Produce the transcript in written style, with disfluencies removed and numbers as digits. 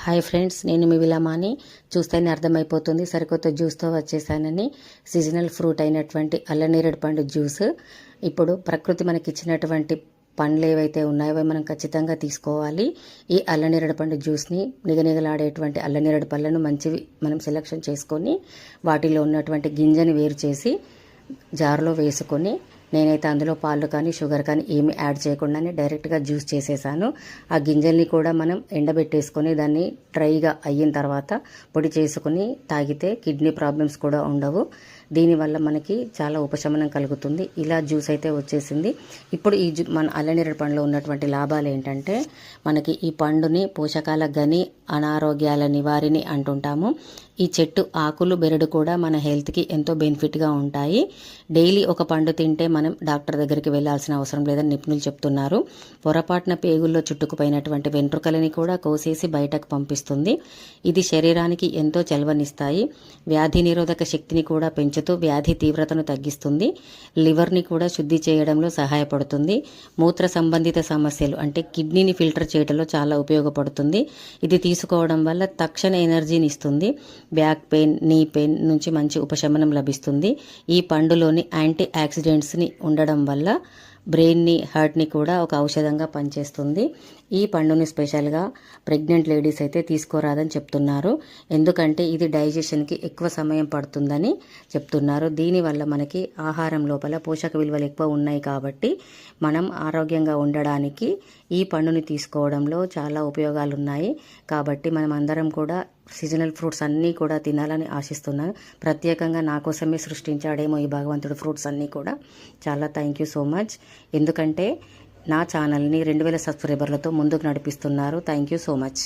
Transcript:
Hi friends, నేను మీ విలమాని. చూస్తేనే అర్థమైపోతుంది సరికొత్త జ్యూస్తో వచ్చేసానని. సీజనల్ ఫ్రూట్ అయినటువంటి అల్లనేరేడు పండు జ్యూస్. ఇప్పుడు ప్రకృతి మనకి ఇచ్చినటువంటి పండ్లు ఏవైతే ఉన్నాయో అవి మనం ఖచ్చితంగా తీసుకోవాలి. ఈ అల్లనేరేడు పండు జ్యూస్ని నిగనిగలాడేటువంటి అల్లనేరేడు పళ్ళను మంచివి మనం సెలెక్షన్ చేసుకొని వాటిలో ఉన్నటువంటి గింజని వేరు చేసి జార్లో వేసుకొని, నేనైతే అందులో పాలు కానీ షుగర్ కానీ ఏమి యాడ్ చేయకుండానే డైరెక్ట్గా జ్యూస్ చేసేసాను. ఆ గింజల్ని కూడా మనం ఎండబెట్టేసుకొని దాన్ని డ్రైగా అయిన తర్వాత పొడి చేసుకుని తాగితే కిడ్నీ ప్రాబ్లమ్స్ కూడా ఉండవు. దీనివల్ల మనకి చాలా ఉపశమనం కలుగుతుంది. ఇలా జ్యూస్ అయితే వచ్చేసింది. ఇప్పుడు ఈ మన అల్లనేరేడు పండులో ఉన్నటువంటి లాభాలు ఏంటంటే, మనకి ఈ పండుని పోషకాల గని, అనారోగ్యాల నివారిణి అంటుంటాము. ఈ చెట్టు ఆకులు బెరడు కూడా మన హెల్త్కి ఎంతో బెనిఫిట్గా ఉంటాయి. డైలీ ఒక పండు తింటే మనం డాక్టర్ దగ్గరికి వెళ్ళాల్సిన అవసరం లేదని నిపుణులు చెప్తున్నారు. పొరపాటున పేగుల్లో చుట్టుకుపోయినటువంటి వెంట్రుకలని కూడా కోసేసి బయటకు పంపిస్తుంది. ఇది శరీరానికి ఎంతో చలవనిస్తాయి. వ్యాధి నిరోధక శక్తిని కూడా పెంచుతూ వ్యాధి తీవ్రతను తగ్గిస్తుంది. లివర్ని కూడా శుద్ధి చేయడంలో సహాయపడుతుంది. మూత్ర సంబంధిత సమస్యలు అంటే కిడ్నీని ఫిల్టర్ చేయడంలో చాలా ఉపయోగపడుతుంది. ఇది తీసుకోవడం వల్ల తక్షణ ఎనర్జీని ఇస్తుంది. బ్యాక్ పెయిన్, నీ పెయిన్ నుంచి మంచి ఉపశమనం లభిస్తుంది. ఈ పండులోని యాంటీ ఆక్సిడెంట్స్ని ఉండడం వల్ల బ్రెయిన్ని, హార్ట్ని కూడా ఒక ఔషధంగా పనిచేస్తుంది. ఈ పండుని స్పెషల్గా ప్రెగ్నెంట్ లేడీస్ అయితే తీసుకోరాదని చెప్తున్నారు. ఎందుకంటే ఇది డైజెషన్కి ఎక్కువ సమయం పడుతుందని చెప్తున్నారు. దీనివల్ల మనకి ఆహారం లోపల పోషక విలువలు ఎక్కువ ఉన్నాయి కాబట్టి మనం ఆరోగ్యంగా ఉండడానికి ఈ పండుని తీసుకోవడంలో చాలా ఉపయోగాలు ఉన్నాయి. కాబట్టి మనం అందరం కూడా సీజనల్ ఫ్రూట్స్ అన్నీ కూడా తినాలని ఆశిస్తున్నాను. ప్రత్యేకంగా నా కోసమే సృష్టించాడేమో ఈ భగవంతుడు ఫ్రూట్స్ అన్నీ కూడా. చాలా థ్యాంక్ యూ సో మచ్. ఎందుకంటే నా ఛానల్ని 2000 సబ్స్క్రైబర్లతో ముందుకు నడిపిస్తున్నారు. Thank you so much.